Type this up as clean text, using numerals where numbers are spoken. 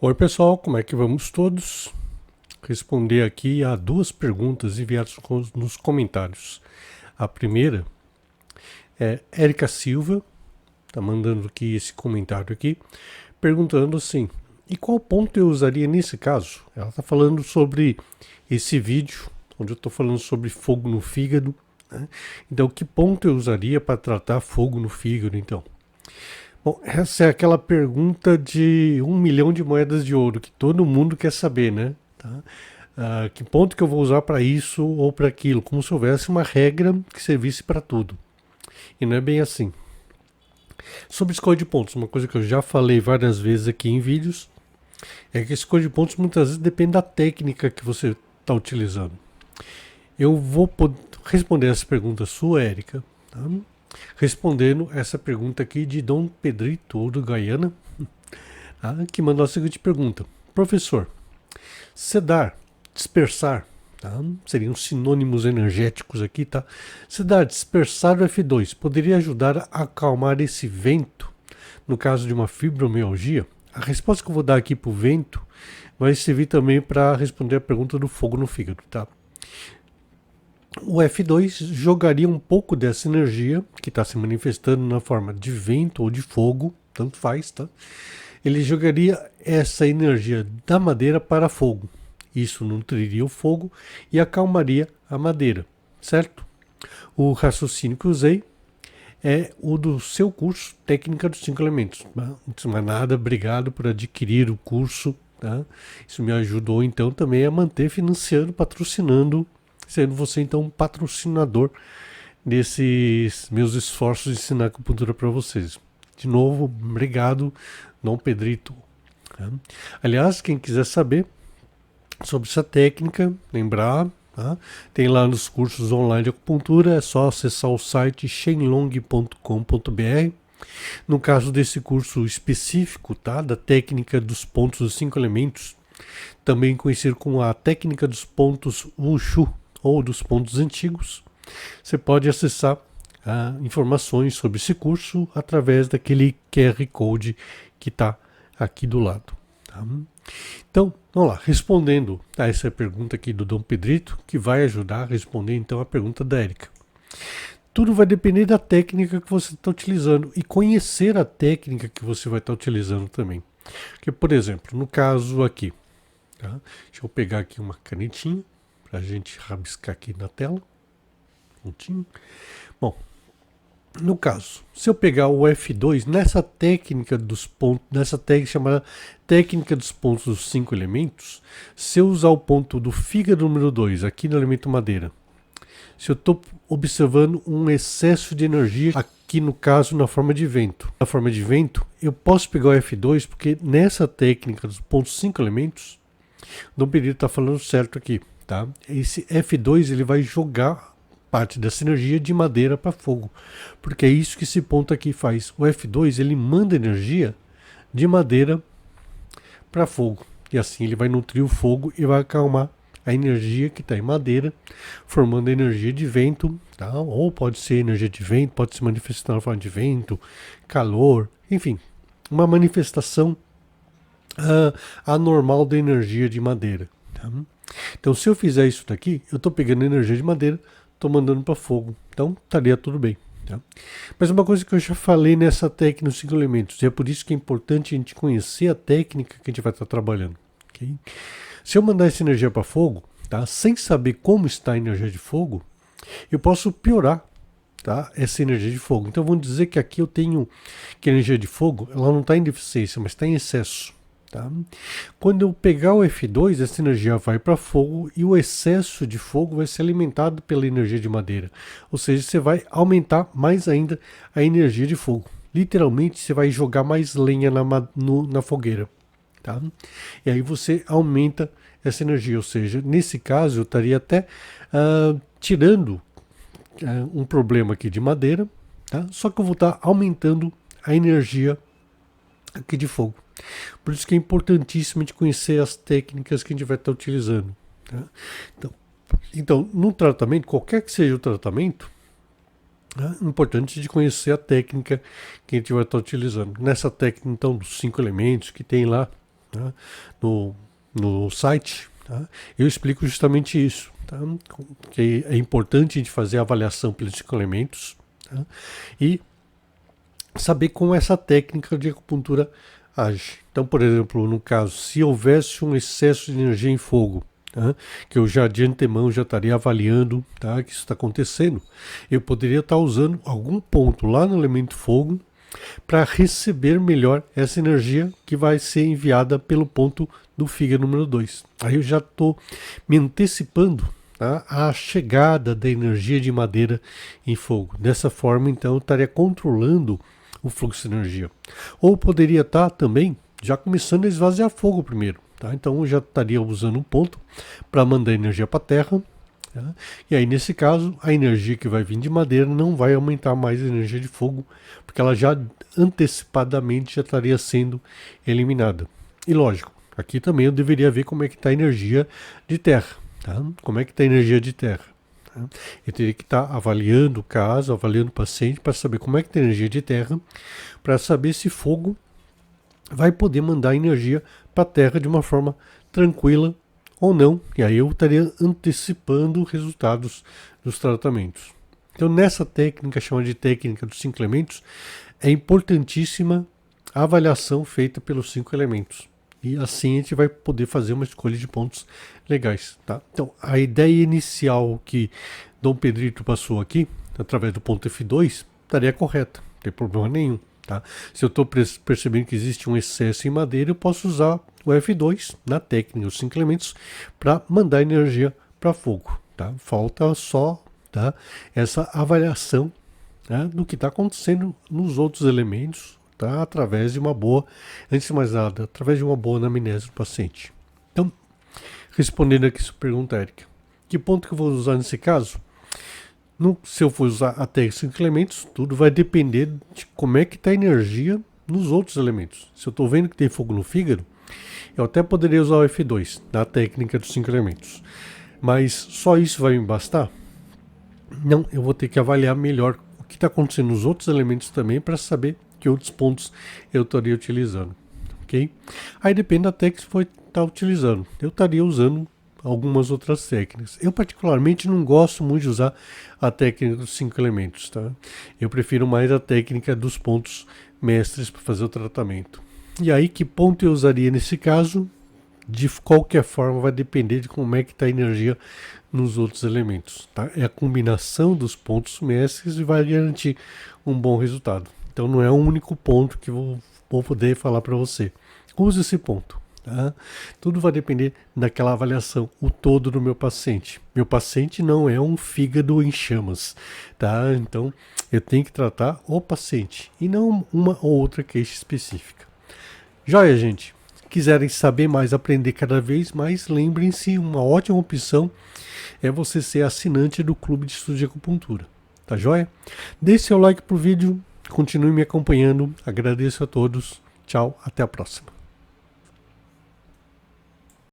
Oi pessoal, como é que vamos todos? Responder aqui a duas perguntas enviadas nos comentários. A primeira é Érica Silva, tá mandando aqui esse comentário aqui, perguntando assim: e qual ponto eu usaria nesse caso? Ela está falando sobre esse vídeo, onde eu estou falando sobre fogo no fígado, né? Então, que ponto eu usaria para tratar fogo no fígado, então? Bom, essa é aquela pergunta de 1 milhão de moedas de ouro que todo mundo quer saber, né? Tá? Que ponto que eu vou usar para isso ou para aquilo? Como se houvesse uma regra que servisse para tudo. E não é bem assim. Sobre escolha de pontos, uma coisa que eu já falei várias vezes aqui em vídeos é que a escolha de pontos muitas vezes depende da técnica que você está utilizando. Eu vou responder essa pergunta sua, Érica, tá? Respondendo essa pergunta aqui de Dom Pedrito, ou do Guaiana, que mandou a seguinte pergunta: professor, sedar, dispersar, tá? Seriam sinônimos energéticos aqui, tá? Sedar, dispersar o F2 poderia ajudar a acalmar esse vento no caso de uma fibromialgia? A resposta que eu vou dar aqui para o vento vai servir também para responder a pergunta do fogo no fígado, tá? O F2 jogaria um pouco dessa energia que está se manifestando na forma de vento ou de fogo, tanto faz, tá? Ele jogaria essa energia da madeira para fogo. Isso nutriria o fogo e acalmaria a madeira, certo? O raciocínio que usei é o do seu curso Técnica dos 5 Elementos. Antes de mais nada, obrigado por adquirir o curso. Tá? Isso me ajudou então também a manter financiando, patrocinando, sendo você então um patrocinador desses meus esforços de ensinar acupuntura para vocês. De novo, obrigado, Dom Pedrito. Tá? Aliás, quem quiser saber sobre essa técnica, lembrar, tá? Tem lá nos cursos online de acupuntura, é só acessar o site shenlong.com.br. No caso desse curso específico, tá? Da técnica dos pontos dos 5 elementos, também conhecido como a técnica dos pontos Wushu ou dos pontos antigos, você pode acessar informações sobre esse curso através daquele QR Code que está aqui do lado. Tá? Então, vamos lá, respondendo a essa pergunta aqui do Dom Pedrito, que vai ajudar a responder então a pergunta da Érica. Tudo vai depender da técnica que você está utilizando e conhecer a técnica que você vai estar utilizando também. Porque, por exemplo, no caso aqui, tá? Deixa eu pegar aqui uma canetinha para a gente rabiscar aqui na tela. Pontinho. Bom, no caso, se eu pegar o F2 nessa técnica dos pontos, nessa técnica chamada técnica dos pontos dos 5 elementos, se eu usar o ponto do fígado número 2 aqui no elemento madeira, se eu estou observando um excesso de energia aqui no caso na forma de vento, eu posso pegar o F2 porque nessa técnica dos pontos 5 elementos, o Dom Pedro está falando certo aqui, tá? Esse F2 ele vai jogar parte dessa energia de madeira para fogo, porque é isso que esse ponto aqui faz. O F2 ele manda energia de madeira para fogo, e assim ele vai nutrir o fogo e vai acalmar a energia que está em madeira, formando energia de vento, tá? Ou pode ser energia de vento, pode se manifestar na forma de vento, calor, enfim, uma manifestação anormal da energia de madeira. Tá? Então, se eu fizer isso daqui, eu estou pegando energia de madeira, estou mandando para fogo. Então, estaria tudo bem. Tá? Mas uma coisa que eu já falei nessa técnica dos 5 elementos, e é por isso que é importante a gente conhecer a técnica que a gente vai estar trabalhando. Okay? Se eu mandar essa energia para fogo, tá? Sem saber como está a energia de fogo, eu posso piorar, tá? Essa energia de fogo. Então vamos dizer que aqui eu tenho que a energia de fogo ela não está em deficiência, mas está em excesso. Tá? Quando eu pegar o F2, essa energia vai para fogo e o excesso de fogo vai ser alimentado pela energia de madeira. Ou seja, você vai aumentar mais ainda a energia de fogo. Literalmente, você vai jogar mais lenha na fogueira. Tá? E aí você aumenta essa energia. Ou seja, nesse caso, eu estaria até tirando um problema aqui de madeira, tá? Só que eu vou estar aumentando a energia aqui de fogo. Por isso que é importantíssimo a gente conhecer as técnicas que a gente vai estar utilizando. Tá? Então, no tratamento, qualquer que seja o tratamento, É importante de conhecer a técnica que a gente vai estar utilizando. Nessa técnica, então, dos 5 elementos que tem lá, tá, no site, tá, eu explico justamente isso. Tá, que é importante a gente fazer a avaliação pelos 5 elementos, tá, e saber como essa técnica de acupuntura age. Então, por exemplo, no caso, se houvesse um excesso de energia em fogo, tá, que eu já de antemão já estaria avaliando, tá, que isso está acontecendo, eu poderia estar usando algum ponto lá no elemento fogo para receber melhor essa energia que vai ser enviada pelo ponto do fígado número 2. Aí eu já estou me antecipando, tá, a chegada da energia de madeira em fogo. Dessa forma, então, eu estaria controlando o fluxo de energia. Ou poderia estar também já começando a esvaziar fogo primeiro. Tá? Então eu já estaria usando um ponto para mandar energia para a Terra. Tá? E aí, nesse caso, a energia que vai vir de madeira não vai aumentar mais a energia de fogo, porque ela já antecipadamente já estaria sendo eliminada. E lógico, aqui também eu deveria ver como é que está a energia de terra. Tá? Como é que está a energia de terra? Tá? Eu teria que estar avaliando o caso, avaliando o paciente para saber como é que está a energia de terra, para saber se fogo vai poder mandar energia para a terra de uma forma tranquila ou não, e aí eu estaria antecipando resultados dos tratamentos. Então, nessa técnica, chamada de técnica dos 5 elementos, é importantíssima a avaliação feita pelos 5 elementos. E assim a gente vai poder fazer uma escolha de pontos legais. Tá? Então, a ideia inicial que Dom Pedrito passou aqui, através do ponto F2, estaria correta, não tem problema nenhum. Tá? Se eu estou percebendo que existe um excesso em madeira, eu posso usar o F2 na técnica, os 5 elementos, para mandar energia para fogo. Tá? Falta só, tá, essa avaliação, tá, do que está acontecendo nos outros elementos, tá, através de uma boa, antes de mais nada, através de uma boa anamnese do paciente. Então, respondendo aqui sua pergunta, Érica, que ponto que eu vou usar nesse caso? Se eu for usar até 5 elementos, tudo vai depender de como é que está a energia nos outros elementos. Se eu estou vendo que tem fogo no fígado, eu até poderia usar o F2 na técnica dos 5 elementos. Mas só isso vai me bastar? Não, eu vou ter que avaliar melhor o que está acontecendo nos outros elementos também para saber que outros pontos eu estaria utilizando. Ok? Aí depende da técnica que você está utilizando. Eu estaria usando algumas outras técnicas. Eu particularmente não gosto muito de usar a técnica dos 5 elementos, tá? Eu prefiro mais a técnica dos pontos mestres para fazer o tratamento. E aí, que ponto eu usaria nesse caso? De qualquer forma, vai depender de como é que está a energia nos outros elementos, tá? É a combinação dos pontos mestres e vai garantir um bom resultado. Então não é um único ponto que vou poder falar para você. Use esse ponto. Tá? Tudo vai depender daquela avaliação, o todo do meu paciente. Meu paciente não é um fígado em chamas, tá? Então eu tenho que tratar o paciente e não uma ou outra queixa específica. Joia, gente? Se quiserem saber mais, aprender cada vez mais, lembrem-se, uma ótima opção é você ser assinante do Clube de Estudos de Acupuntura. Tá joia? Deixe seu like pro vídeo, continue me acompanhando, agradeço a todos, tchau, até a próxima.